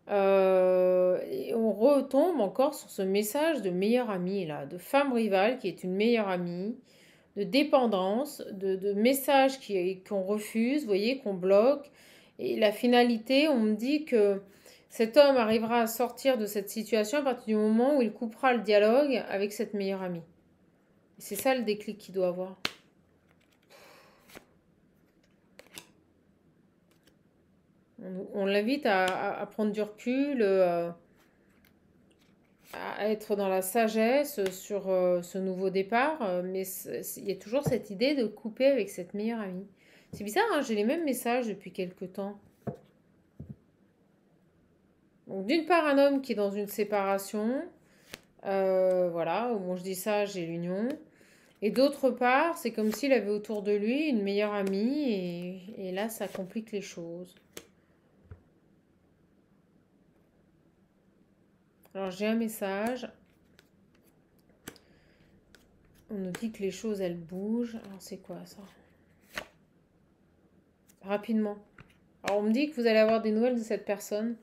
Et on retombe encore sur ce message de meilleure amie, là, de femme rivale qui est une meilleure amie, de dépendance, de messages qu'on refuse, vous voyez, qu'on bloque. Et la finalité, on me dit que cet homme arrivera à sortir de cette situation à partir du moment où il coupera le dialogue avec cette meilleure amie. Et c'est ça le déclic qu'il doit avoir. On l'invite à prendre du recul, à être dans la sagesse sur ce nouveau départ, mais il y a toujours cette idée de couper avec cette meilleure amie. C'est bizarre, hein, j'ai les mêmes messages depuis quelque temps. Donc d'une part, un homme qui est dans une séparation, voilà, au moment où je dis ça, j'ai l'union. Et d'autre part, c'est comme s'il avait autour de lui une meilleure amie, et là, ça complique les choses. Alors j'ai un message. On nous dit que les choses, elles bougent. Alors c'est quoi ça? Rapidement. Alors on me dit que vous allez avoir des nouvelles de cette personne.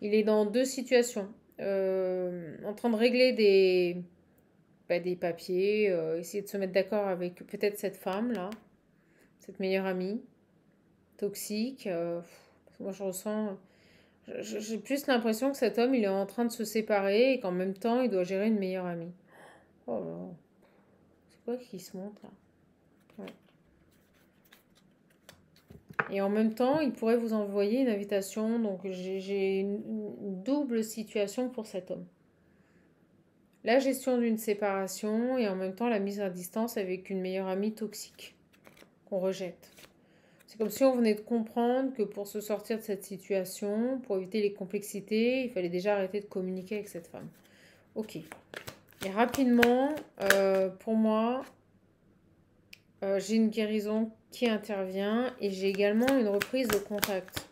Il est dans deux situations. En train de régler des papiers, essayer de se mettre d'accord avec peut-être cette femme-là, cette meilleure amie, toxique. Moi je ressens... J'ai plus l'impression que cet homme, il est en train de se séparer et qu'en même temps, il doit gérer une meilleure amie. Oh là là. C'est quoi qui se montre là? Ouais. Et en même temps, il pourrait vous envoyer une invitation. Donc, j'ai une double situation pour cet homme. La gestion d'une séparation et en même temps la mise à distance avec une meilleure amie toxique qu'on rejette. C'est comme si on venait de comprendre que pour se sortir de cette situation, pour éviter les complexités, il fallait déjà arrêter de communiquer avec cette femme. Ok. Et rapidement, pour moi, j'ai une guérison qui intervient et j'ai également une reprise de contact.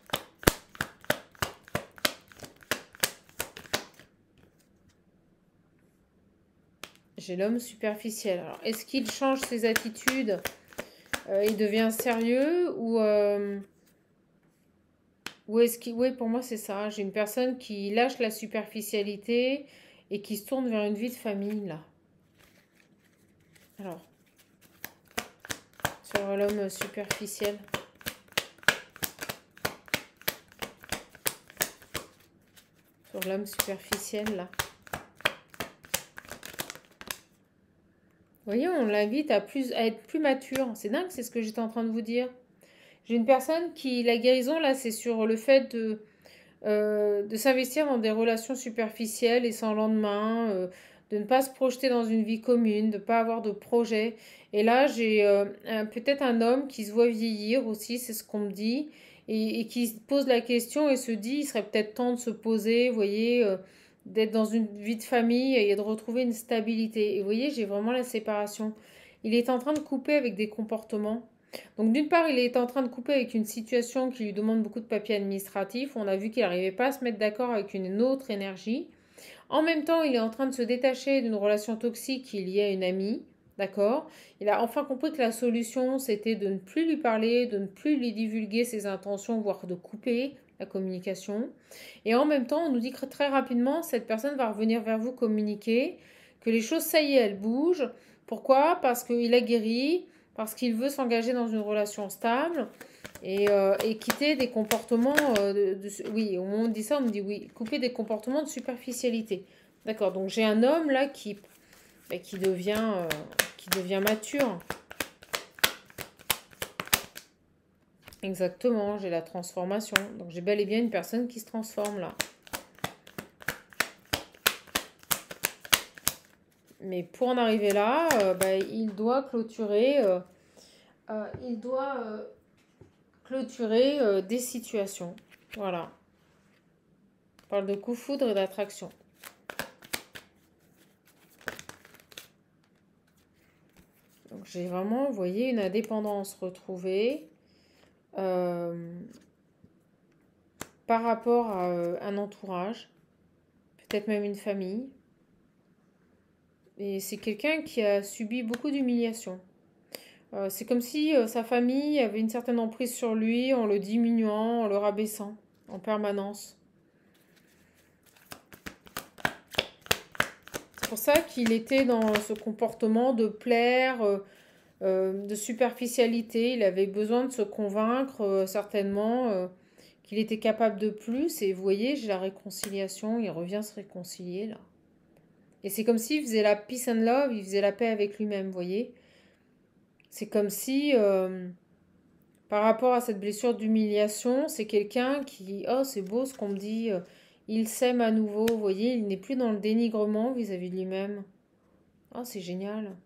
J'ai l'homme superficiel. Alors, est-ce qu'il change ses attitudes? Il devient sérieux ou est-ce qu'il... Oui, pour moi, c'est ça. J'ai une personne qui lâche la superficialité et qui se tourne vers une vie de famille, là. Alors, sur l'homme superficiel. Sur l'homme superficiel, là. Vous voyez, on l'invite à être plus mature. C'est dingue, c'est ce que j'étais en train de vous dire. J'ai une personne qui, la guérison, là, c'est sur le fait de s'investir dans des relations superficielles et sans lendemain, de ne pas se projeter dans une vie commune, de ne pas avoir de projet. Et là, j'ai peut-être un homme qui se voit vieillir aussi, c'est ce qu'on me dit, et qui se pose la question et se dit, il serait peut-être temps de se poser, vous voyez, d'être dans une vie de famille et de retrouver une stabilité. Et vous voyez, j'ai vraiment la séparation. Il est en train de couper avec des comportements. Donc d'une part, il est en train de couper avec une situation qui lui demande beaucoup de papiers administratifs. On a vu qu'il n'arrivait pas à se mettre d'accord avec une autre énergie. En même temps, il est en train de se détacher d'une relation toxique liée à une amie. D'accord? Il a enfin compris que la solution, c'était de ne plus lui parler, de ne plus lui divulguer ses intentions, voire de couper la communication. Et en même temps, on nous dit que très rapidement, cette personne va revenir vers vous communiquer, que les choses, ça y est, elles bougent. Pourquoi? Parce qu'il a guéri, parce qu'il veut s'engager dans une relation stable et quitter des comportements oui, au moment où on dit ça, on me dit oui, couper des comportements de superficialité. D'accord, donc j'ai un homme là qui devient mature. Exactement, j'ai la transformation. Donc j'ai bel et bien une personne qui se transforme là. Mais pour en arriver là, il doit clôturer, il doit clôturer des situations. Voilà. On parle de coup de foudre et d'attraction. Donc j'ai vraiment, vous voyez, une indépendance retrouvée par rapport à un entourage, peut-être même une famille. Et c'est quelqu'un qui a subi beaucoup d'humiliation. C'est comme si sa famille avait une certaine emprise sur lui en le diminuant, en le rabaissant en permanence. C'est pour ça qu'il était dans ce comportement de plaire, de superficialité. Il avait besoin de se convaincre certainement qu'il était capable de plus. Et vous voyez, j'ai la réconciliation, il revient se réconcilier là. Et c'est comme s'il faisait la peace and love, il faisait la paix avec lui-même, vous voyez. C'est comme si, par rapport à cette blessure d'humiliation, c'est quelqu'un qui, oh c'est beau ce qu'on me dit, il s'aime à nouveau, vous voyez, il n'est plus dans le dénigrement vis-à-vis de lui-même. Oh c'est génial.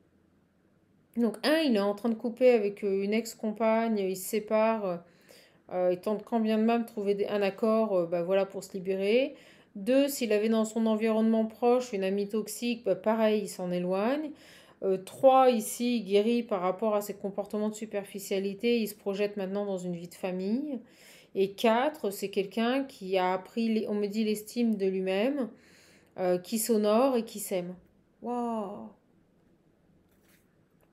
Donc il est en train de couper avec une ex-compagne, il se sépare, il tente quand bien de même de trouver un accord bah, voilà, pour se libérer. 2, s'il avait dans son environnement proche une amie toxique, bah, pareil, il s'en éloigne. 3, ici, il guérit par rapport à ses comportements de superficialité, il se projette maintenant dans une vie de famille. Et 4, c'est quelqu'un qui a appris, on me dit, l'estime de lui-même, qui s'honore et qui s'aime. Waouh!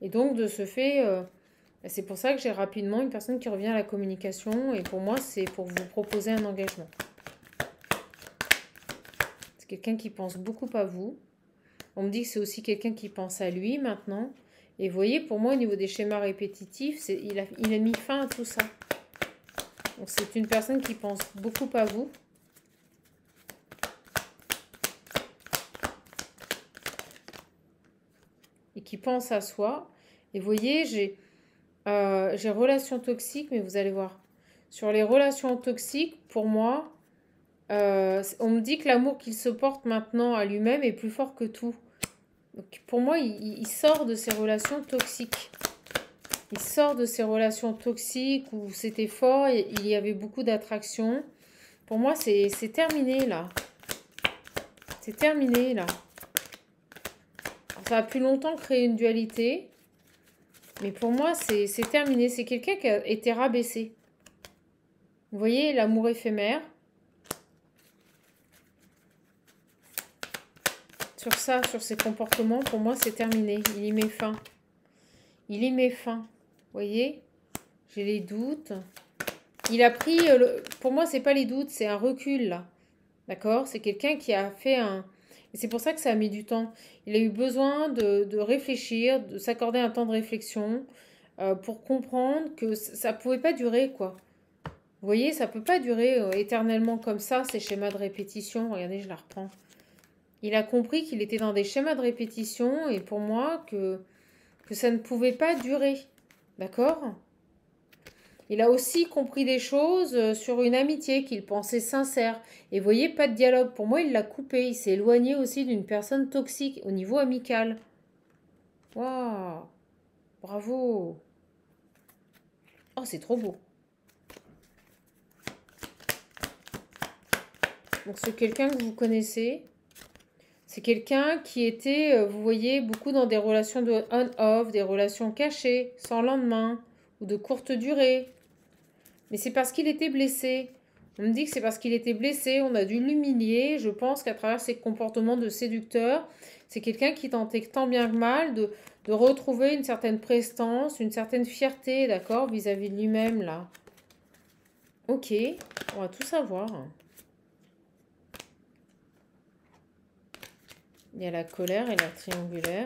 Et donc, de ce fait, c'est pour ça que j'ai rapidement une personne qui revient à la communication. Et pour moi, c'est pour vous proposer un engagement. C'est quelqu'un qui pense beaucoup à vous. On me dit que c'est aussi quelqu'un qui pense à lui maintenant. Et vous voyez, pour moi, au niveau des schémas répétitifs, il a mis fin à tout ça. Donc, c'est une personne qui pense beaucoup à vous. Et qui pense à soi. Et vous voyez, j'ai relations toxiques, mais vous allez voir. Sur les relations toxiques, pour moi, on me dit que l'amour qu'il se porte maintenant à lui-même est plus fort que tout. Donc, pour moi, il sort de ces relations toxiques. Il sort de ces relations toxiques où c'était fort, et il y avait beaucoup d'attraction. Pour moi, c'est terminé là. C'est terminé là. Alors, ça a plus longtemps créé une dualité. Mais pour moi, c'est terminé. C'est quelqu'un qui a été rabaissé. Vous voyez, l'amour éphémère. Sur ça, sur ses comportements, pour moi, c'est terminé. Il y met fin. Il y met fin. Vous voyez, j'ai les doutes. Il a pris... pour moi, c'est pas les doutes, c'est un recul, là. D'accord? C'est quelqu'un qui a fait un... Et c'est pour ça que ça a mis du temps. Il a eu besoin de réfléchir, de s'accorder un temps de réflexion pour comprendre que ça pouvait pas durer, quoi. Vous voyez, ça peut pas durer éternellement comme ça, ces schémas de répétition. Regardez, je la reprends. Il a compris qu'il était dans des schémas de répétition et pour moi que ça ne pouvait pas durer. D'accord? Il a aussi compris des choses sur une amitié qu'il pensait sincère. Et vous voyez, pas de dialogue. Pour moi, il l'a coupé. Il s'est éloigné aussi d'une personne toxique au niveau amical. Waouh! Bravo! Oh, c'est trop beau. Donc, c'est quelqu'un que vous connaissez. C'est quelqu'un qui était, vous voyez, beaucoup dans des relations de on-off, des relations cachées, sans lendemain, ou de courte durée. Mais c'est parce qu'il était blessé. On me dit que c'est parce qu'il était blessé, on a dû l'humilier. Je pense qu'à travers ses comportements de séducteur, c'est quelqu'un qui tentait tant bien que mal de retrouver une certaine prestance, une certaine fierté, d'accord, vis-à-vis de lui-même, là. Ok, on va tout savoir. Il y a la colère et la triangulaire.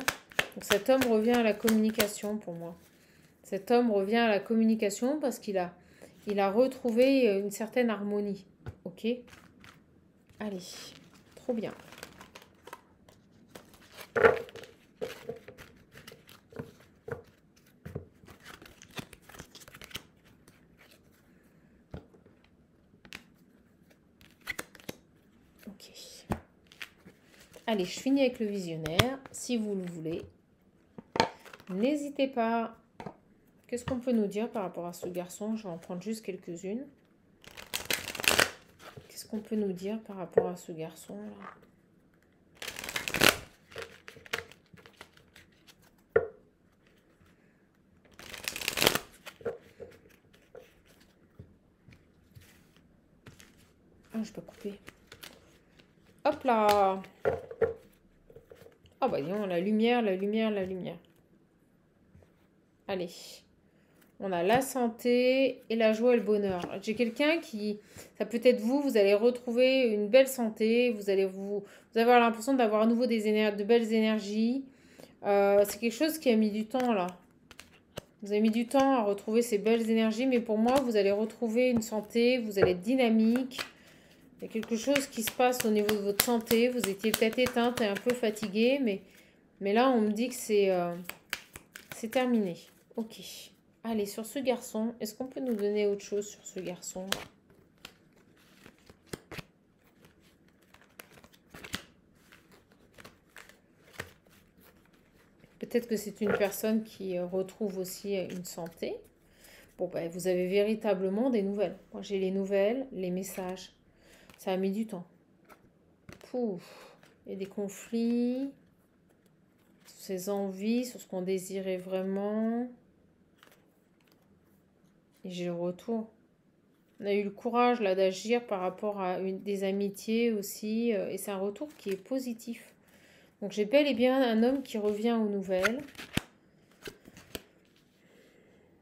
Donc cet homme revient à la communication pour moi. Cet homme revient à la communication parce qu'il a retrouvé une certaine harmonie. Ok? Allez, trop bien. Ok. Allez, je finis avec le visionnaire. Si vous le voulez, n'hésitez pas. Qu'est-ce qu'on peut nous dire par rapport à ce garçon? Je vais en prendre juste quelques-unes. Qu'est-ce qu'on peut nous dire par rapport à ce garçon-là? Ah, je peux couper. Hop là! Ah bah disons, la lumière, la lumière, la lumière. Allez. On a la santé et la joie et le bonheur. J'ai quelqu'un qui, ça peut être vous, vous allez retrouver une belle santé, vous allez avoir l'impression d'avoir à nouveau de belles énergies. C'est quelque chose qui a mis du temps là. Vous avez mis du temps à retrouver ces belles énergies, mais pour moi, vous allez retrouver une santé, vous allez être dynamique. Il y a quelque chose qui se passe au niveau de votre santé. Vous étiez peut-être éteinte et un peu fatiguée, mais là, on me dit que c'est terminé. Ok. Allez, sur ce garçon, est-ce qu'on peut nous donner autre chose sur ce garçon? Peut-être que c'est une personne qui retrouve aussi une santé. Bon, ben, vous avez véritablement des nouvelles. Moi, j'ai les nouvelles, les messages. Ça a mis du temps. Pouf. Il y a des conflits sur ses envies, sur ce qu'on désirait vraiment. Et j'ai le retour. On a eu le courage là d'agir par rapport à des amitiés aussi. Et c'est un retour qui est positif. Donc j'ai bel et bien un homme qui revient aux nouvelles.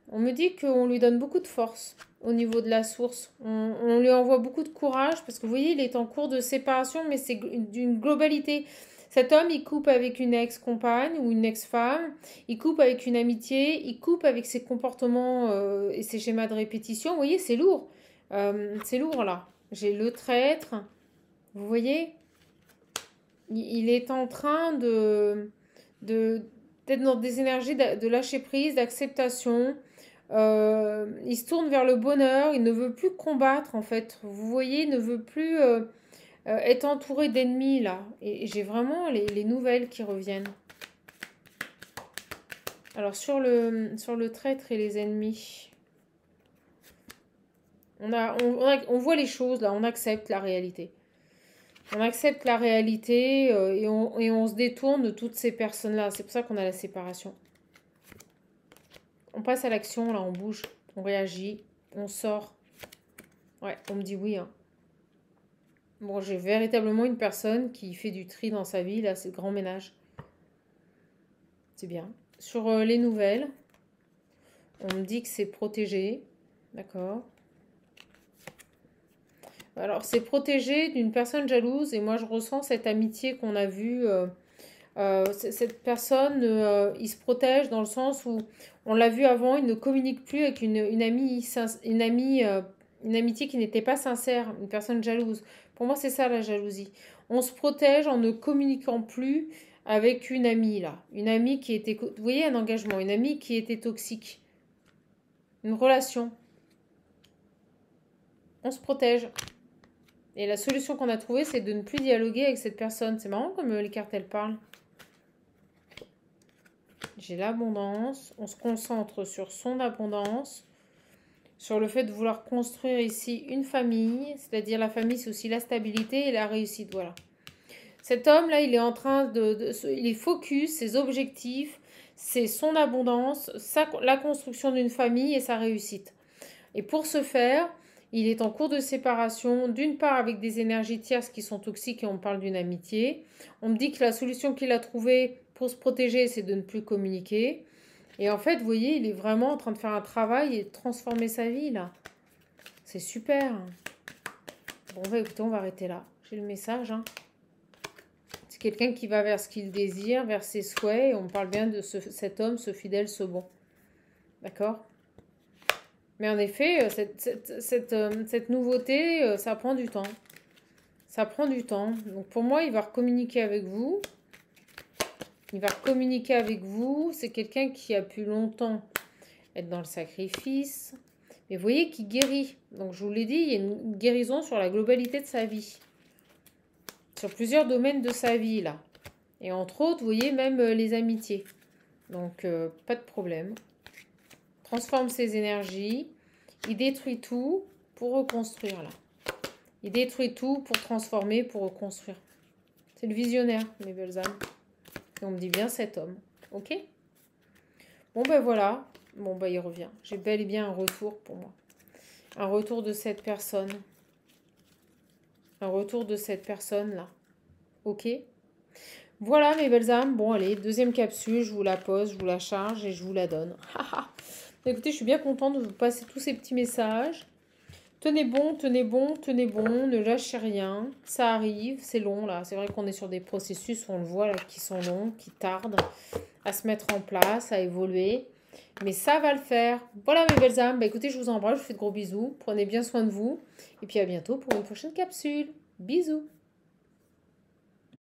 On me dit qu'on lui donne beaucoup de force au niveau de la source. On lui envoie beaucoup de courage parce que vous voyez, il est en cours de séparation, mais c'est d'une globalité. Cet homme, il coupe avec une ex-compagne ou une ex-femme, il coupe avec une amitié, il coupe avec ses comportements et ses schémas de répétition. Vous voyez, c'est lourd. C'est lourd là. J'ai le traître. Vous voyez, il est en train d'être dans des énergies de lâcher prise, d'acceptation. Il se tourne vers le bonheur, il ne veut plus combattre en fait. Vous voyez, il ne veut plus être entouré d'ennemis là. Et j'ai vraiment les nouvelles qui reviennent. Alors sur le traître et les ennemis, on voit les choses là, on accepte la réalité. On accepte la réalité et on se détourne de toutes ces personnes-là. C'est pour ça qu'on a la séparation. On passe à l'action, là, on bouge, on réagit, on sort. Ouais, on me dit oui. Hein. Bon, j'ai véritablement une personne qui fait du tri dans sa vie, là, c'est le grand ménage. C'est bien. Sur les nouvelles, on me dit que c'est protégé. D'accord. Alors, c'est protégé d'une personne jalouse et moi, je ressens cette amitié qu'on a vue. Cette personne, il se protège dans le sens où on l'a vu avant, il ne communique plus avec une amitié qui n'était pas sincère, une personne jalouse. Pour moi, c'est ça la jalousie. On se protège en ne communiquant plus avec une amie là, une amie qui était, vous voyez, un engagement, une amie qui était toxique, une relation. On se protège. Et la solution qu'on a trouvée, c'est de ne plus dialoguer avec cette personne. C'est marrant comme les cartes, elles parlent. J'ai l'abondance. On se concentre sur son abondance. Sur le fait de vouloir construire ici une famille. C'est-à-dire la famille, c'est aussi la stabilité et la réussite. Voilà. Cet homme-là, il est en train il est focus, ses objectifs, c'est son abondance, la construction d'une famille et sa réussite. Et pour ce faire, il est en cours de séparation, d'une part avec des énergies tierces qui sont toxiques et on parle d'une amitié. On me dit que la solution qu'il a trouvée pour se protéger, c'est de ne plus communiquer. Et en fait, vous voyez, il est vraiment en train de faire un travail et de transformer sa vie, là. C'est super. Bon, bah, écoutez, on va arrêter là. J'ai le message, hein. C'est quelqu'un qui va vers ce qu'il désire, vers ses souhaits. Et on parle bien de cet homme, ce fidèle, ce bon. D'accord ? Mais en effet, cette nouveauté, ça prend du temps. Ça prend du temps. Donc pour moi, il va recommuniquer avec vous. Il va communiquer avec vous. C'est quelqu'un qui a pu longtemps être dans le sacrifice. Mais vous voyez qu'il guérit. Donc je vous l'ai dit, il y a une guérison sur la globalité de sa vie. Sur plusieurs domaines de sa vie, là. Et entre autres, vous voyez, même les amitiés. Donc pas de problème. transforme ses énergies. Il détruit tout pour reconstruire, là. Il détruit tout pour transformer, pour reconstruire. C'est le visionnaire, mes belles âmes. Et on me dit bien cet homme. Ok? Bon, ben voilà. Bon, ben il revient. J'ai bel et bien un retour pour moi. Un retour de cette personne. Un retour de cette personne-là. Ok? Voilà, mes belles âmes. Bon, allez, deuxième capsule. Je vous la pose, je vous la charge et je vous la donne. Écoutez, je suis bien contente de vous passer tous ces petits messages. Tenez bon, tenez bon, tenez bon, ne lâchez rien. Ça arrive, c'est long là. C'est vrai qu'on est sur des processus, on le voit là, qui sont longs, qui tardent à se mettre en place, à évoluer. Mais ça va le faire. Voilà mes belles âmes. Bah, écoutez, je vous embrasse, je vous fais de gros bisous. Prenez bien soin de vous. Et puis à bientôt pour une prochaine capsule. Bisous.